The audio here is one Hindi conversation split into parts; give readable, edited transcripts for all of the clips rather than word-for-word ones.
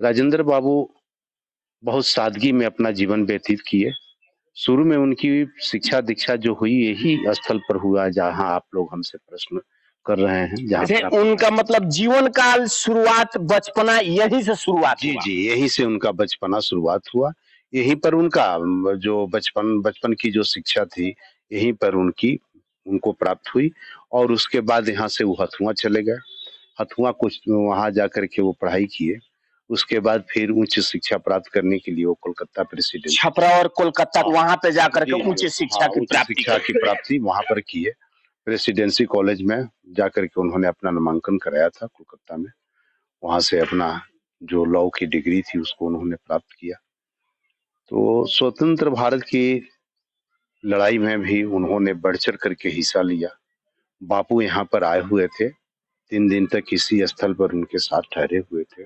राजेंद्र बाबू बहुत सादगी में अपना जीवन व्यतीत किए। शुरू में उनकी शिक्षा दीक्षा जो हुई यही स्थल पर हुआ जहां आप लोग हमसे प्रश्न कर रहे हैं, जहां जैसे पर आप उनका मतलब जीवन काल शुरुआत बचपना यहीं से शुरुआत जी हुआ। जी यहीं से उनका बचपना शुरुआत हुआ। यहीं पर उनका जो बचपन बचपन की जो शिक्षा थी यहीं पर उनको प्राप्त हुई। और उसके बाद यहाँ से वो हथुआ चले गए। हथुआ कुछ वहां जाकर के वो पढ़ाई किए। उसके बाद फिर उच्च शिक्षा प्राप्त करने के लिए वो कोलकाता प्रेसिडेंसी, छपरा और कोलकाता हाँ वहां पे जाकर के जी उच्च शिक्षा हाँ की उच्च प्राप्ति शिक्षा की प्राप्ति वहां पर किए। प्रेसिडेंसी कॉलेज में जाकर के उन्होंने अपना नामांकन कराया था कोलकाता में। वहां से अपना जो लॉ की डिग्री थी उसको उन्होंने प्राप्त किया। तो स्वतंत्र भारत की लड़ाई में भी उन्होंने बढ़ चढ़ करके हिस्सा लिया। बापू यहाँ पर आए हुए थे, 3 दिन तक इसी स्थल पर उनके साथ ठहरे हुए थे।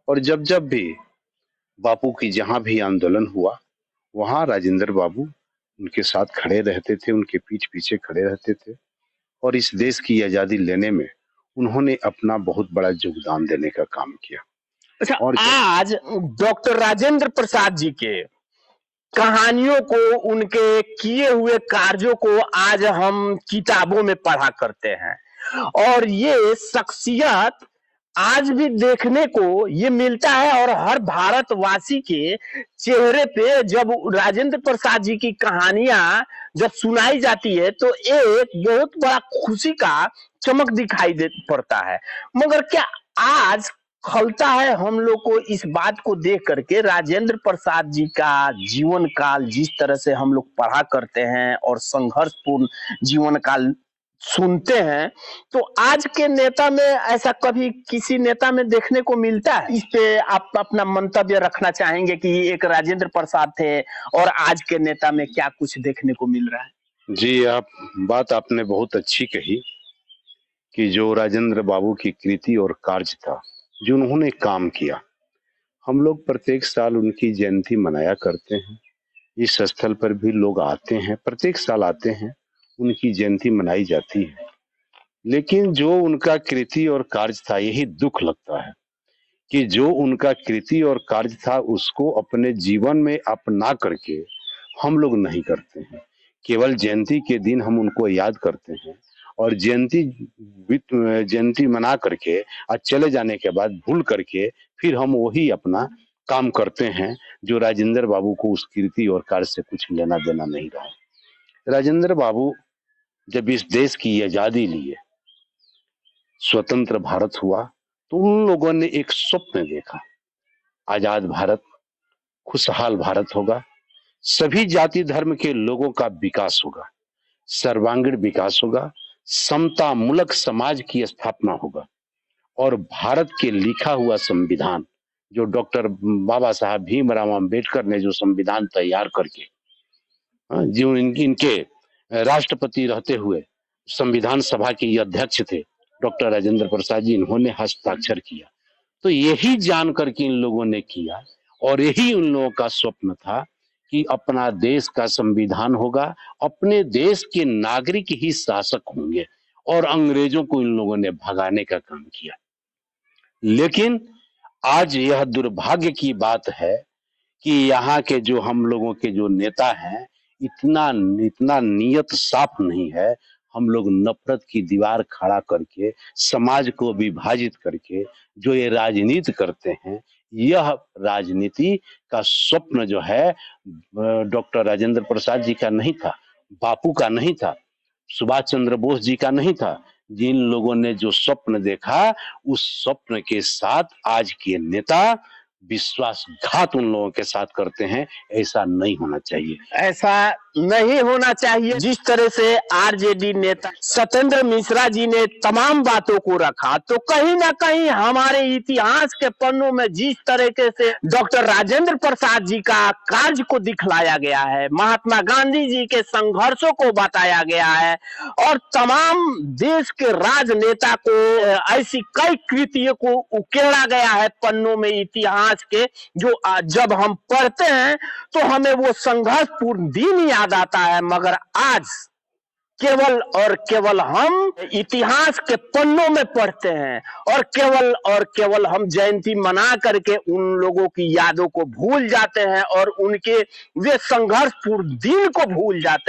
और जब जब भी बापू की जहां भी आंदोलन हुआ वहां राजेंद्र बाबू उनके साथ खड़े रहते थे, उनके पीठ पीछे खड़े रहते थे। और इस देश की आजादी लेने में उन्होंने अपना बहुत बड़ा योगदान देने का काम किया। अच्छा, और आज डॉक्टर राजेंद्र प्रसाद जी के कहानियों को, उनके किए हुए कार्यों को आज हम किताबों में पढ़ा करते हैं और ये शख्सियत आज भी देखने को ये मिलता है। और हर भारतवासी के चेहरे पे जब राजेंद्र प्रसाद जी की कहानियां जब सुनाई जाती है तो एक बहुत बड़ा खुशी का चमक दिखाई दे पड़ता है। मगर क्या आज खलता है हम लोग को इस बात को देख करके, राजेंद्र प्रसाद जी का जीवन काल जिस तरह से हम लोग पढ़ा करते हैं और संघर्षपूर्ण जीवन काल सुनते हैं, तो आज के नेता में ऐसा कभी किसी नेता में देखने को मिलता है? इस पे आप अपना मंतव्य रखना चाहेंगे कि एक राजेंद्र प्रसाद थे और आज के नेता में क्या कुछ देखने को मिल रहा है? जी, बात आपने बहुत अच्छी कही कि जो राजेंद्र बाबू की कृति और कार्य था, जो उन्होंने काम किया, हम लोग प्रत्येक साल उनकी जयंती मनाया करते हैं। इस स्थल पर भी लोग आते हैं, प्रत्येक साल आते हैं, उनकी जयंती मनाई जाती है। लेकिन जो उनका कृति और कार्य था, यही दुख लगता है कि जो उनका कृति और कार्य था उसको अपने जीवन में अपना करके हम लोग नहीं करते हैं। केवल जयंती के दिन हम उनको याद करते हैं और जयंती मना करके और चले जाने के बाद भूल करके फिर हम वही अपना काम करते हैं जो राजेंद्र बाबू को उस कृति और कार्य से कुछ लेना देना नहीं रहा। राजेंद्र बाबू जब इस देश की आजादी लिए, स्वतंत्र भारत हुआ, तो उन लोगों ने एक स्वप्न देखा, आजाद भारत, खुशहाल भारत होगा, सभी जाति धर्म के लोगों का विकास होगा, सर्वांगीण विकास होगा, समता मूलक समाज की स्थापना होगा और भारत के लिखा हुआ संविधान जो डॉक्टर बाबा साहब भीमराव अंबेडकर ने जो संविधान तैयार करके, जो इनके राष्ट्रपति रहते हुए संविधान सभा के ये अध्यक्ष थे डॉक्टर राजेंद्र प्रसाद जी, इन्होंने हस्ताक्षर किया। तो यही जान करके इन लोगों ने किया और यही उन लोगों का स्वप्न था कि अपना देश का संविधान होगा, अपने देश के नागरिक ही शासक होंगे और अंग्रेजों को इन लोगों ने भगाने का काम किया। लेकिन आज यह दुर्भाग्य की बात है कि यहाँ के जो हम लोगों के जो नेता हैं, इतना इतना नियत साफ नहीं है। हम लोग नफरत की दीवार खड़ा करके समाज को विभाजित करके जो ये राजनीति करते हैं, यह राजनीति का स्वप्न जो है डॉक्टर राजेंद्र प्रसाद जी का नहीं था, बापू का नहीं था, सुभाष चंद्र बोस जी का नहीं था। जिन लोगों ने जो स्वप्न देखा उस स्वप्न के साथ आज के नेता विश्वासघात उन लोगों के साथ करते हैं। ऐसा नहीं होना चाहिए, ऐसा नहीं होना चाहिए। जिस तरह से आरजेडी नेता सत्येंद्र मिश्रा जी ने तमाम बातों को रखा, तो कहीं ना कहीं हमारे इतिहास के पन्नों में जिस तरीके से डॉक्टर राजेंद्र प्रसाद जी का कार्य को दिखलाया गया है, महात्मा गांधी जी के संघर्षों को बताया गया है और तमाम देश के राजनेता को ऐसी कई कृतियों को उकेड़ा गया है पन्नों में इतिहास के, जो जब हम पढ़ते हैं तो हमें वो संघर्षपूर्ण दिन याद आता है। मगर आज केवल और केवल हम इतिहास के पन्नों में पढ़ते हैं और केवल हम जयंती मना करके उन लोगों की यादों को भूल जाते हैं और उनके वे संघर्षपूर्ण दिन को भूल जाते हैं।